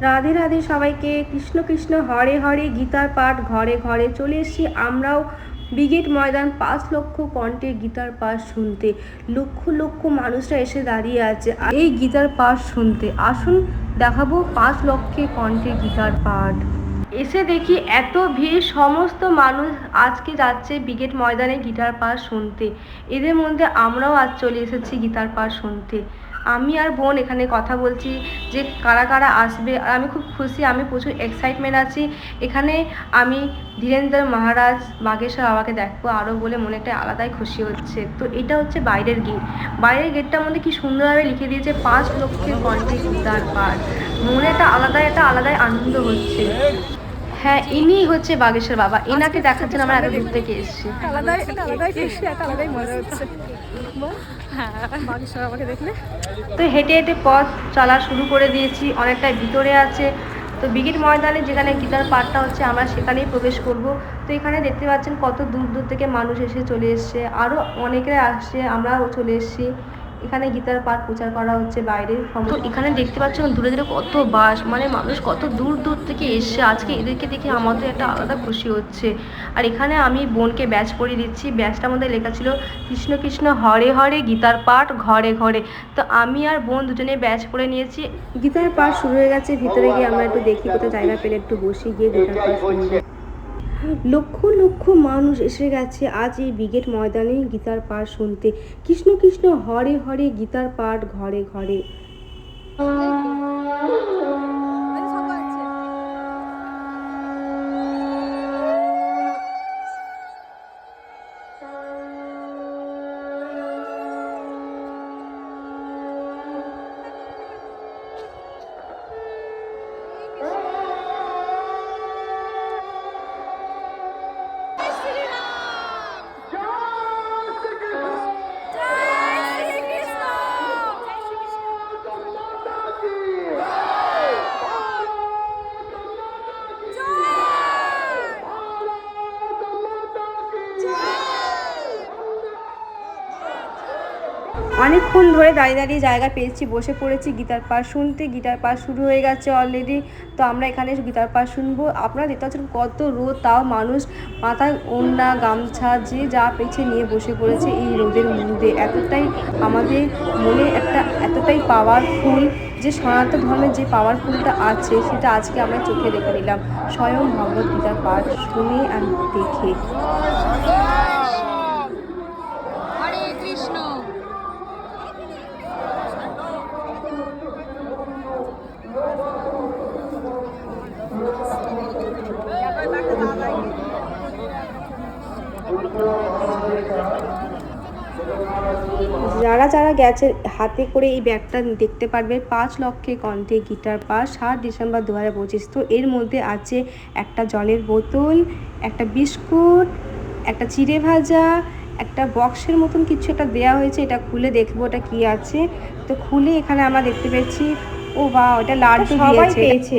রাধে রাধে সবাইকে। কৃষ্ণ কৃষ্ণ হরে হরে গীতার পাঠ ঘরে ঘরে চলে এসেছি আমরাও ব্রিগেড ময়দান 5 লক্ষ কণ্ঠে গীতার পাঠ শুনতে। লক্ষ লক্ষ মানুষরা এসে দাঁড়িয়ে আছে এই গীতার পাঠ শুনতে। আসুন দেখাবো 5 লক্ষে কণ্ঠে গীতার পাঠ। এসে দেখি এত ভিড়, সমস্ত মানুষ আজকে যাচ্ছে ব্রিগেড ময়দানে গীতার পাঠ শুনতে। এদের মধ্যে আমরাও আজ চলে এসেছি গীতার পাঠ শুনতে। আমি আর বোন এখানে কথা বলছি যে কারা কারা আসবে, আর আমি খুব খুশি, আমি প্রচুর এক্সাইটমেন্ট আছি। এখানে আমি ধীরেন্দ্র মহারাজ বাগেশ্বর বাবাকে দেখবো আরও বলে মনে একটা আলাদাই খুশি হচ্ছে। তো এটা হচ্ছে বাইরের গেট। বাইরের গেটটার মধ্যে কি সুন্দরভাবে লিখে দিয়েছে 5 লক্ষে কণ্ঠে গীতার পাঠ। মনে একটা আলাদাই আনন্দ হচ্ছে। হ্যাঁ, ইনি হচ্ছে বাগেশ্বর বাবা। এনাকে দেখার জন্য আমরা এত দূর থেকে এসেছি। আলাদাই মজা হচ্ছে। বাগেশ্বর বাবাকে দেখলে তো হেঁটে হেঁটে পথ চলা শুরু করে দিয়েছি, অনেকটাই ভিতরে আছে। তো ব্রিগেড ময়দানে যেখানে গীতার পাঠটা হচ্ছে আমরা সেখানেই প্রবেশ করব। তো এখানে দেখতে পাচ্ছেন কত দূর দূর থেকে মানুষ এসে চলে এসছে, আরও অনেকে আসছে, আমরাও চলে এসেছি। এখানে গীতার পাঠ প্রচার করা হচ্ছে বাইরে। তো এখানে দেখতে পাচ্ছেন দূরে দূরে কত বাস, মানে মানুষ কত দূর দূর থেকে এসছে। আজকে এদেরকে দেখে আমাদের একটা আলাদা খুশি হচ্ছে। আর এখানে আমি বোনকে ব্যাচ পরিয়ে দিচ্ছি। ব্যাচটার মধ্যে লেখা ছিল কৃষ্ণ কৃষ্ণ হরে হরে গীতার পাঠ ঘরে ঘরে। তো আমি আর বোন দুজনে ব্যাচ পরে নিয়েছি। গীতার পাঠ শুরু হয়ে গেছে। ভিতরে গিয়ে আমরা একটু দেখি কোথাও জায়গা পেলে একটু বসি, গিয়ে গীতার পাঠ শুনবো। লক্ষ লক্ষ মানুষ এসে গেছে আজ এই ব্রিগেড ময়দানে গীতার পাঠ শুনতে। কৃষ্ণ কৃষ্ণ হরে হরে গীতার পাঠ ঘরে ঘরে। অনেকক্ষণ ধরে দাঁড়িয়ে দাঁড়িয়ে জায়গা পেয়েছি, বসে পড়েছি গীতার পাঠ শুনতে। গীতার পাঠ শুরু হয়ে গেছে অলরেডি। তো আমরা এখানে গীতার পাঠ শুনবো। আপনারা দেখতে পাচ্ছেন কত রোদ, তাও মানুষ মাথায় ওড়না গামছা যে যা পেয়েছে নিয়ে বসে পড়েছে এই রোদের মধ্যে। এতটাই আমাদের মনে এতটাই পাওয়ারফুল, যে সনাতন ধর্মের যে পাওয়ারফুলটা আছে সেটা আজকে আমরা চোখে দেখে নিলাম স্বয়ং ভগবত গীতার পাঠ শুনে আর দেখে। যারা যারা গেছে হাতে করে এই ব্যাগটা দেখতে পারবে 5 লক্ষে কণ্ঠে গীতার পাঠ 7 ডিসেম্বর 2025। তো এর মধ্যে আছে একটা জলের বোতল, একটা বিস্কুট, একটা চিড়ে ভাজা, একটা বক্সের মতন কিছু একটা দেওয়া হয়েছে। এটা খুলে দেখবো ওটা কি আছে। তো খুলে এখানে আমরা দেখতে পেয়েছি ও বা ওটা লাড্ডু পেয়েছে।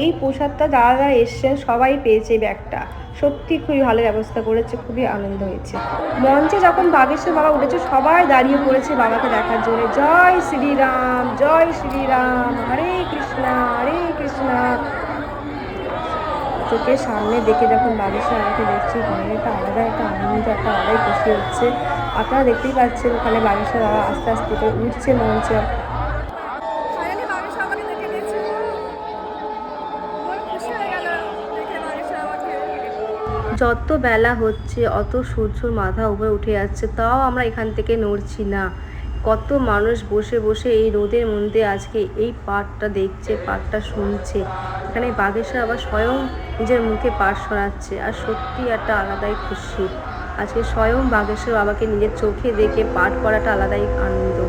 এই প্রসাদটা যারা যারা এসছেন সবাই পেয়েছে ব্যাগটা। সত্যি খুবই ভালো ব্যবস্থা করেছে, খুবই আনন্দ হয়েছে। মঞ্চে যখন বাগেশ্বর বাবা উঠেছে সবাই দাঁড়িয়ে পড়েছে বাবাকে দেখার জন্য। জয় শ্রীরাম, জয় শ্রীরাম, হরে কৃষ্ণা হরে কৃষ্ণা। চোখের সামনে দেখে যখন বাগেশ্বর বাবাকে দেখছি মনে একটা আনন্দ, একটা আলাদাই খুশি হচ্ছে। আপনারা দেখতেই পাচ্ছেন ওখানে বাগেশ্বর বাবা আস্তে আস্তে করে উঠছে মঞ্চে। যত বেলা হচ্ছে অত সূর্যর মাথা উপরে উঠে যাচ্ছে, তাও আমরা এখান থেকে নড়ছি না। কত মানুষ বসে বসে এই রোদের মধ্যে আজকে এই পাঠটা দেখছে, পাঠটা শুনছে। এখানে বাগেশ্বর আবার স্বয়ং নিজের মুখে পাঠ শোনাচ্ছে, আর সত্যি একটা আলাদাই খুশি। আজকে স্বয়ং বাগেশ্বর বাবাকে নিজের চোখে দেখে পাঠ করাটা আলাদাই আনন্দ।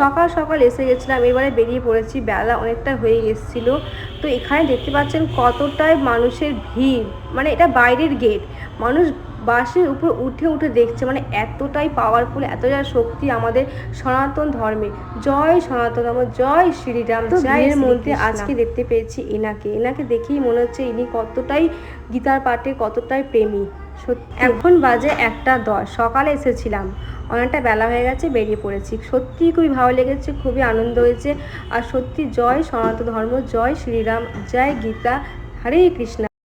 সকাল সকাল এসে গেছিলাম, এবারে বেরিয়ে পড়েছি, বেলা অনেকটা হয়ে এসেছিল। তো এখানে দেখতে পাচ্ছেন কতটাই মানুষের ভিড়, মানে এটা বাইরের গেট, মানুষ বাসের উপর উঠে উঠে দেখছে, মানে এতটাই পাওয়ারফুল, এতটাই শক্তি আমাদের সনাতন ধর্মে। জয় সনাতন ধর্ম, জয় শ্রীরাম। তো ভিড়ের মধ্যে আজকে দেখতে পেয়েছি এনাকে দেখেই মনে হচ্ছে ইনি কতটাই গীতার পাঠে কতটাই প্রেমী। সত্যি এখন বাজে 1:10, সকালে এসেছিলাম, অনেকটা বেলা হয়ে গেছে, বেরিয়ে পড়েছি। সত্যিই খুবই ভালো লেগেছে, খুবই আনন্দ হয়েছে। আর সত্যি জয় সনাতন ধর্ম, জয় শ্রীরাম, জয় গীতা, হরে কৃষ্ণ।